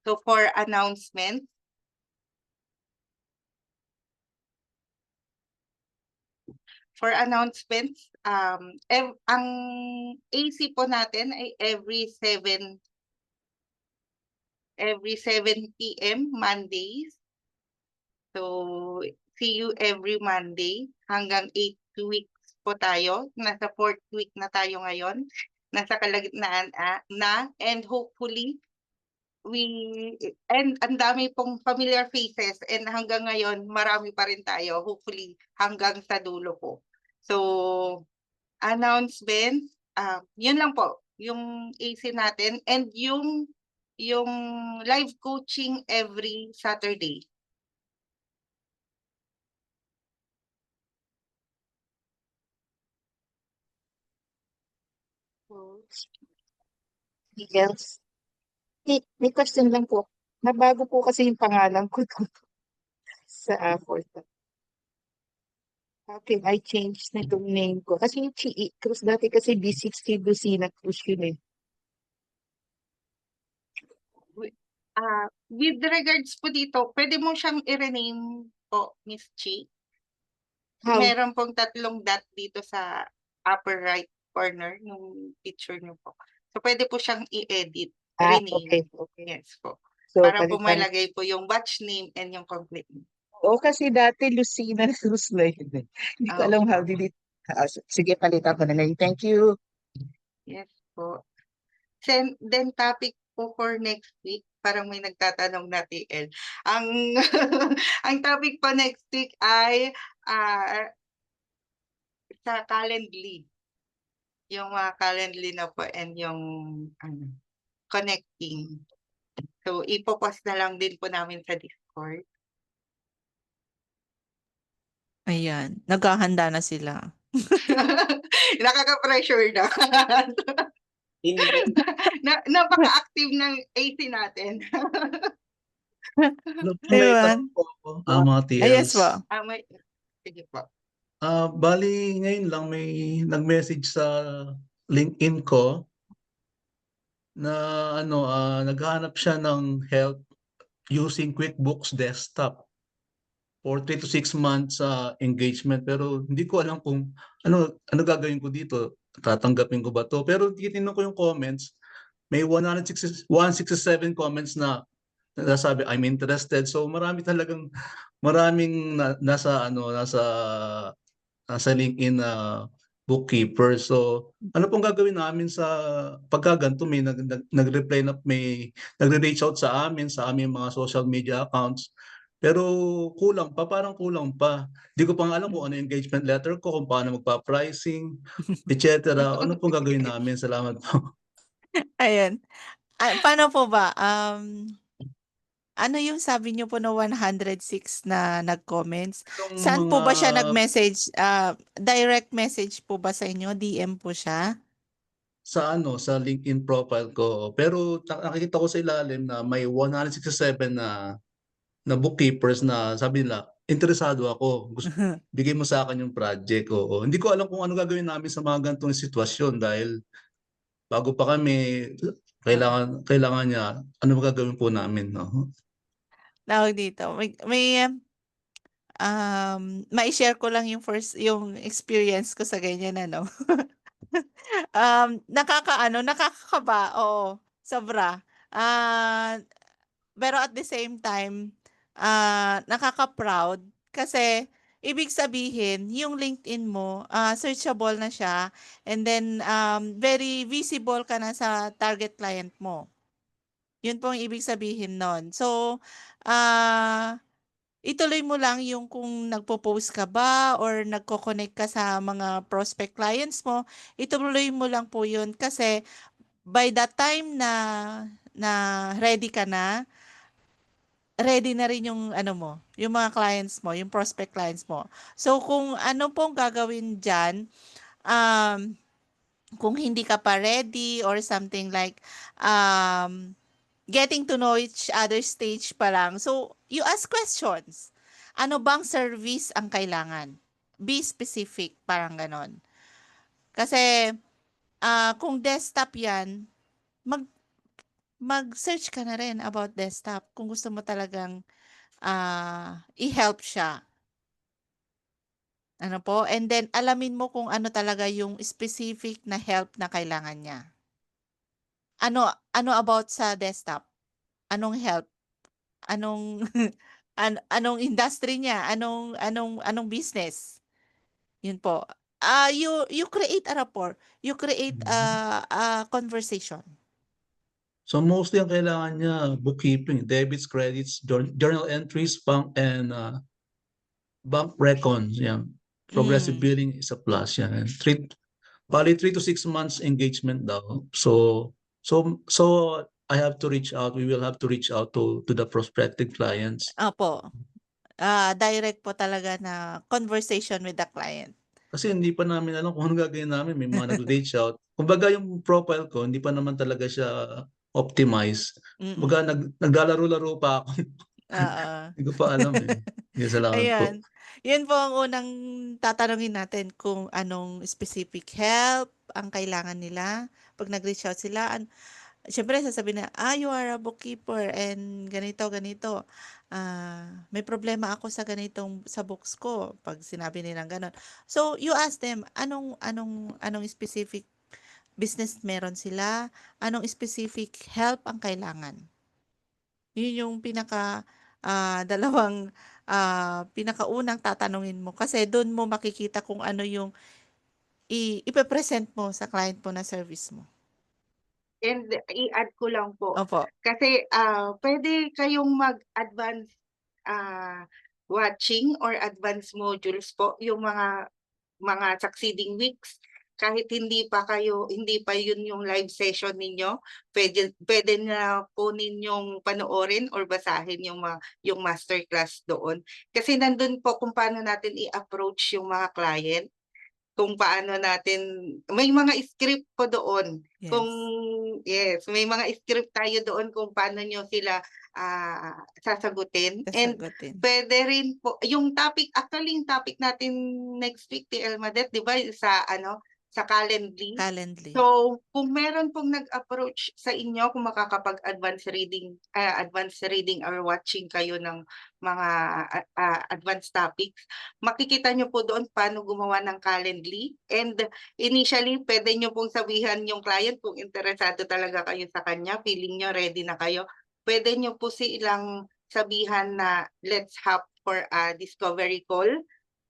So for announcements, ang AC po natin ay every 7 p.m. Mondays. So see you every Monday hanggang 8 weeks po tayo. Nasa 4th week na tayo ngayon. Nasa kalagitnaan na, and hopefully and ang dami pong familiar faces, and hanggang ngayon marami pa rin tayo, hopefully hanggang sa dulo po. So announcement, yun lang po yung AC natin, and yung live coaching every Saturday. Yes. May question lang po. Nabago po kasi yung pangalan ko sa Apple. How can I change na itong name ko? Kasi yung Chi Cruz dati kasi B60 Lucina Cruz yun eh. With regards po dito, pwede mo siyang i-rename po, Miss Chi. How? Meron pong 3 dot dito sa upper right corner ng picture niyo po. So, pwede po siyang i-edit, rename. Okay. Yes po. So, Para po palitan. malagay po yung batch name and yung complete name. Oo, kasi dati Lucina Cruz na yun eh. Hindi ko alam how did it. Sige, palitan ko na lang. Thank you. Yes po. Then topic po for next week, parang may nagtatanong na TL. Ang ang topic po next week ay sa Calendly. Yung mga Calendly na po and yung connecting. So ipo-post na lang din po namin sa Discord. Ayan, naghahanda na sila. Nakaka-pressure na. Hindi. Napaka-active ng AC natin. Ano po, may Diba? tanong po ako, mga Yes TLs. po. Sige po. Bali ngayon lang may nag-message sa LinkedIn ko na naghahanap siya ng help using QuickBooks Desktop for 3 to 6 months engagement, pero hindi ko alam kung ano gagawin ko dito. Tatanggapin ko ba to? Pero titingnan ko yung comments, may 167 comments na nasabi I'm interested. So maraming nasa LinkedIn na bookkeeper. So ano pong gagawin namin sa pagkaganto? May nag-reply na, may nagre-reach out sa amin sa aming mga social media accounts. Pero parang kulang pa. Hindi ko pa nga alam kung ano yung engagement letter ko, kung paano magpa-pricing, etc. Ano pong gagawin namin? Salamat po. Ayan. Paano po ba? Ano yung sabi niyo po na 106 na nag-comments? Yung Saan po ba siya mga nag-message? Direct message po ba sa inyo? DM po siya? sa LinkedIn profile ko. Pero nakikita ko sa ilalim na may 167 na bookkeepers na sabi nila, interesado ako. Bigay mo sa akin yung project. Oo. Hindi ko alam kung ano gagawin namin sa mga ganitong sitwasyon dahil bago pa kami, kailangan niya, ano magagawin po namin, no? Tawag dito. Mai-share ko lang yung experience ko sa ganyan, ano. Nakakakaba, oo, sobra. Pero at the same time, nakaka-proud kasi ibig sabihin yung LinkedIn mo, searchable na siya, and then very visible ka na sa target client mo. Yun po ang ibig sabihin nun. So, ituloy mo lang yung kung nagpo-post ka ba or nagko-connect ka sa mga prospect clients mo, ituloy mo lang po yun kasi by that time na ready ka na, ready na rin yung ano mo, yung mga clients mo, yung prospect clients mo. So kung ano pong gagawin diyan, kung hindi ka pa ready or something like getting to know each other stage pa lang. So you ask questions. Ano bang service ang kailangan? Be specific, parang ganon. Kasi kung desktop 'yan, mag-search ka na rin about desktop kung gusto mo talagang i-help siya. Ano po? And then alamin mo kung ano talaga yung specific na help na kailangan niya. Ano about sa desktop? Anong help? Anong anong industry niya? Anong business? Yun po. You create a rapport. You create a conversation. So mostly ang kailangan niya, bookkeeping, debits, credits, journal entries, bank recons, yan. Progressive billing is a plus, yan. Bali 3 to 6 months engagement daw. So I have to reach out, we will have to reach out to the prospective clients. Opo. Direct po talaga na conversation with the client. Kasi hindi pa namin alam kung anong gagawin namin, may mga nag-reach out. Kumbaga yung profile ko hindi pa naman talaga siya optimize. Kumbaga naglalaro-laro pa ako. Oo. Hindi ko pa alam, eh. Sige, salamat po. Ayan. Yun po ang unang tatanungin natin kung anong specific help ang kailangan nila. 'Pag nag-reach out sila, siyempre sasabihin na, "You are a bookkeeper and ganito, ganito. May problema ako sa ganitong sa books ko." 'Pag sinabi nilang gano'n. So, you ask them, anong specific business meron sila? Anong specific help ang kailangan? Yun yung dalawang, pinakaunang tatanungin mo kasi dun mo makikita kung ano yung ipe-present mo sa client mo na service mo. And i-add ko lang po, Opo. kasi pwede kayong mag-advance watching or advance modules po yung mga succeeding weeks. Kahit hindi pa yun yung live session ninyo, pwede na po ninyong panoorin or basahin yung masterclass doon. Kasi nandun po kung paano natin i-approach yung mga client, kung paano natin, may mga script po doon. Yes. May mga script tayo doon kung paano nyo sila sasagutin. And Sasagutin. pwede rin po, yung topic, actually yung topic natin next week, TL Madet, di ba, sa Calendly. Calendly. So, kung meron pong nag-approach sa inyo, kung makakapag-advance reading or watching kayo ng mga advanced topics, makikita nyo po doon paano gumawa ng Calendly. And initially, pwede nyo pong sabihan yung client kung interesado talaga kayo sa kanya, feeling nyo ready na kayo. Pwede nyo po silang sabihan na let's have for a discovery call.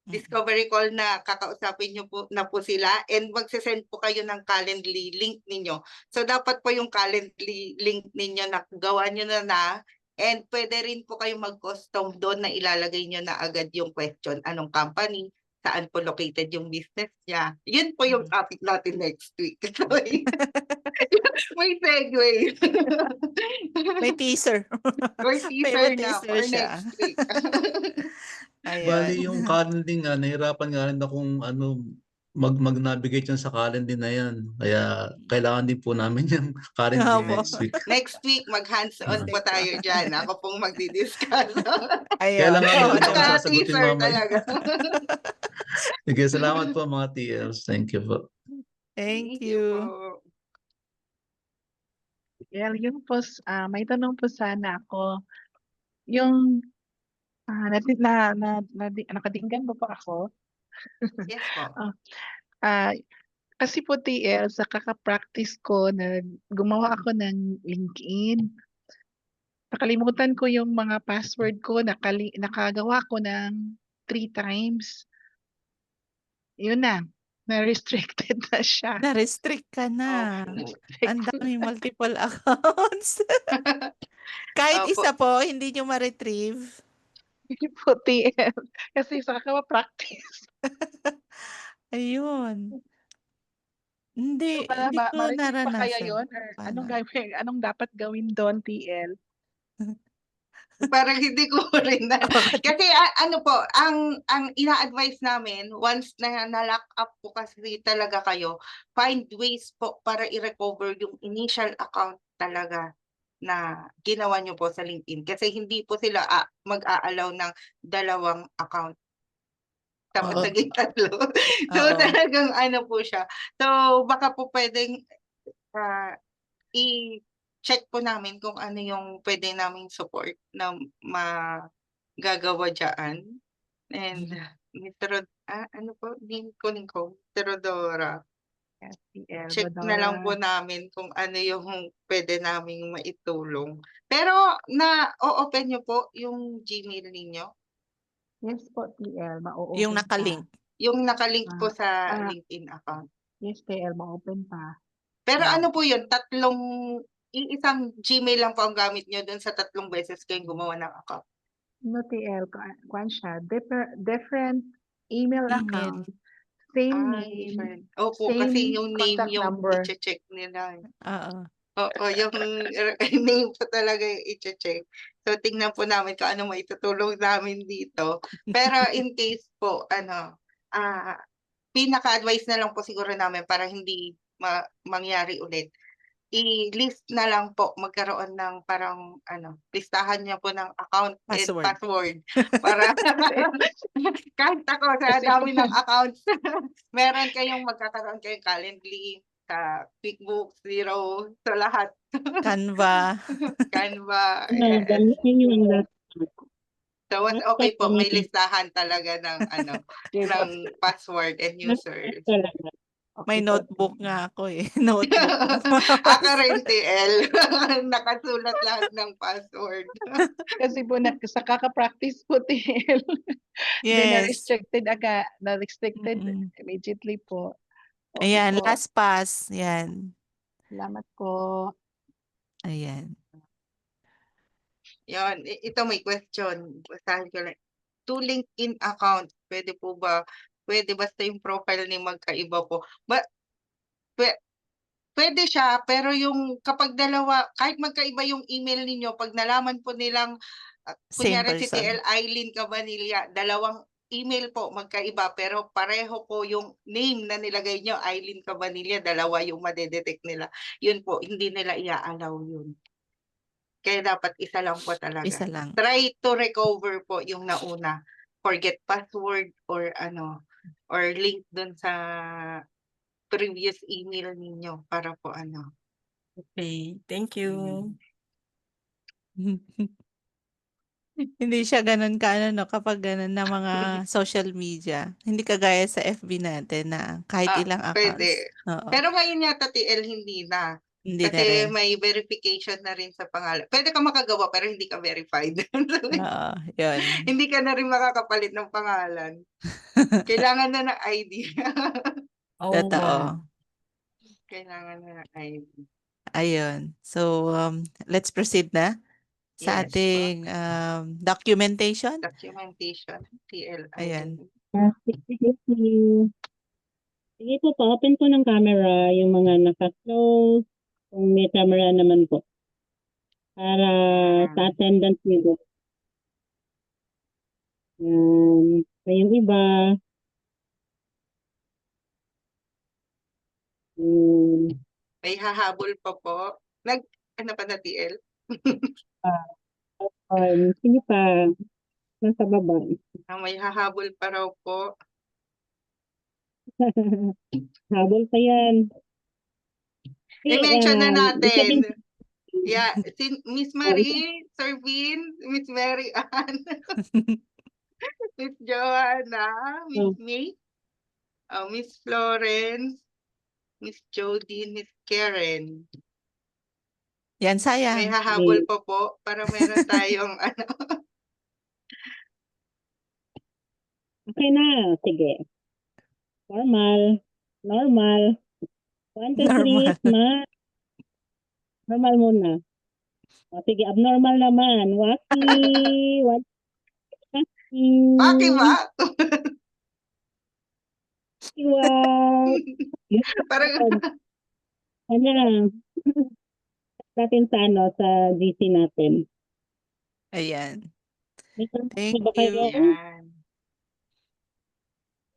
Discovery call na kakausapin nyo po na po sila and magsisend po kayo ng Calendly link ninyo. So dapat po yung Calendly link ninyo na gawa nyo na and pwede rin po kayo mag-custom doon na ilalagay nyo na agad yung question, anong company, saan po located yung business niya. Yun po yung topic natin next week. May segue. May teaser. May teaser na teaser for siya. next week. Bali Ayun. yung Calendly nga, nahirapan nga rin akong mag-navigate yan sa Calendly na yan. Kaya kailangan din po namin yung Calendly Opo. next week. Next week, mag-hands-on po tayo dyan. Ako pong magdi-discuss. Kaya lang nga Ayun. maganda kung sasagutin Naka-teaser mamaya. talaga. Sige, salamat po mga TLs. Thank you po. Thank po. you. Well, yun po, may tanong po sana ako. Yung, nakadinggan po ako. Yes po. Kasi po TL, sa kaka-practice ko, gumawa ako ng LinkedIn. Nakalimutan ko yung mga password ko, nakagawa ko ng 3 times. Yun na-restricted na siya. Na-restrict ka na. Okay. Ang daming multiple accounts. Kahit Opo. isa po, hindi nyo ma-retrieve. Hindi po TL. Kasi sa kaka-practice. Ayun. Hindi ko Ma-retrieve pa kaya naranasan. yun? Or anong dapat gawin doon, TL? Parang hindi ko rin na. Kasi ano po, ang ina-advise namin, once na na-lock up po kasi talaga kayo, find ways po para i-recover yung initial account talaga na ginawa nyo po sa LinkedIn. Kasi hindi po sila mag-a-allow ng 2 account. Tapos Oo. naging 3. So Oo. talagang ano po siya. So baka po pwedeng i-check po namin kung ano yung pwede naming support na magagawa dyan. And Mr. ano po, Mr. Rodora. Yes, TL. Check na lang po namin kung ano yung pwede naming maitulong. Pero na-open nyo po yung Gmail ninyo? Yes po, TL. Yung nakalink. Yung nakalink po sa LinkedIn account. Yes, TL. Ma-open pa. Pero ano po yun, isang Gmail lang po ang gamit nyo dun sa 3 beses kayong gumawa ng account? No, TL. Kuan siya. Different email account. Same name. Different. Opo, kasi yung name contact yung number. i-check nila. Oo. Oo, yung name po talaga yung i-check. So, tingnan po namin kung ano maitutulong namin dito. Pero in case po, pinaka-advice na lang po siguro namin para hindi mangyari ulit. I-list na lang po, magkaroon ng parang listahan niya po ng account and Password. password para kahit ako sa Kasi dami po- ng accounts, meron kayong magkakaroon kayong Calendly, sa QuickBooks, Xero, sa lahat. Canva. Canva, Ano, yes. gamitin niyo ang laptop. So, mas Laptop okay po, may gamitin. listahan talaga ng ng password and Laptop users. talaga. May Okay po. notebook nga ako eh. Notebook. Ako rin, TL. Nakasulat lahat ng password. Kasi po sa kaka-practice po, TL. Then Yes. na-restricted Mm-mm. immediately po. Okay Ayan, po. LastPass. Yan. Salamat po. Ayan. Yan, ito may question. Basahin ko lang. 2 LinkedIn account, pwede po ba? Pwede basta yung profile ni magkaiba po. Pwede siya, pero yung kapag dalawa, kahit magkaiba yung email ninyo, pag nalaman po nilang, Same kunyari si person. TL Eileen Cabanilla, dalawang email po magkaiba, pero pareho po yung name na nilagay nyo, Eileen Cabanilla, dalawa yung madedetect nila. Yun po, hindi nila i-allow yun. Kaya dapat isa lang po talaga. Isa lang. Try to recover po yung nauna. Forget password or or link dun sa previous email ninyo para po Okay, thank you. Hindi siya ganun kapag ganun na mga social media. Hindi kagaya sa FB natin na kahit ilang accounts. Pwede. Oo. Pero ngayon yata TL hindi na. Hindi na Kasi rin. may verification na rin sa pangalan. Pwede ka makagawa pero hindi ka verified. Oo, yun. Hindi ka na rin makakapalit ng pangalan. Kailangan na ng ID. Oo Totoo. nga. Kailangan na ng ID. Ayun. So, let's proceed na sa Yes, ating documentation. Documentation. TL Ayan. Thank you. Sige po, pa-open po ng camera yung mga naka-close. Kung may camera naman po. Para sa attendance niyo po. Yung iba. May hahabol pa po. Ano pa na TL? Sige pa. Nasa baba. May hahabol pa raw po. Habol pa yan. I-mention na natin. Yeah, si Miss Marie, Sir Vin, Miss Mary Ann, Miss Joanna, Miss May, Miss Florence, Miss Jody, Miss Karen. Yan, May sayang. hahabol pa po para meron tayong Okay na. Sige. Normal. 1, 2, 3, smart. Normal muna. Sige, abnormal naman. Waki. Waki ba? Wow. Parang natin sa GC natin. Ayan. Thank Thank you.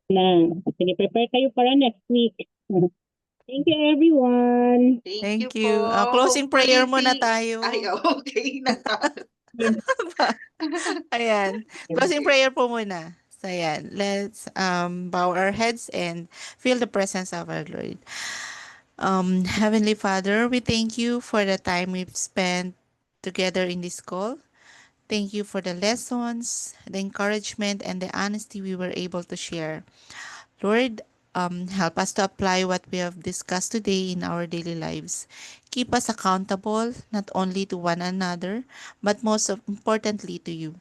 yan. Sige, prepare kayo para next week. Thank you, everyone. Thank you Thank you. po. Closing prayer Hopefully muna tayo. Ay, okay. Ayan. Closing prayer po muna. So, ayan. Let's bow our heads and feel the presence of our Lord. Heavenly Father, we thank you for the time we've spent together in this call. Thank you for the lessons, the encouragement, and the honesty we were able to share. Lord, help us to apply what we have discussed today in our daily lives. Keep us accountable, not only to one another, but most importantly to you.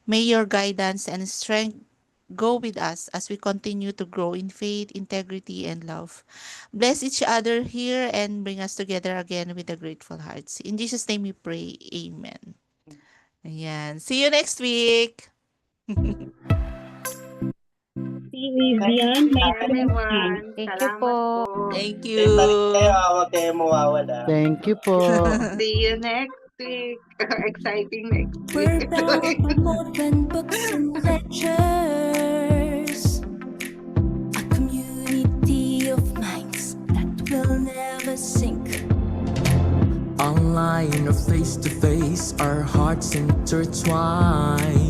May your guidance and strength go with us as we continue to grow in faith, integrity, and love. Bless each other here and bring us together again with a grateful hearts. In Jesus' name we pray. Amen. Ayan. See you next week. Beyond my Everyone, Thank you salamat po. po. Thank Stay pa rin you. kayo, huwag kayo mawawala. Thank you po. See you next week. Exciting next We're week. bound by more than books and lectures. A community will never sink. Online or face to face, our hearts intertwine.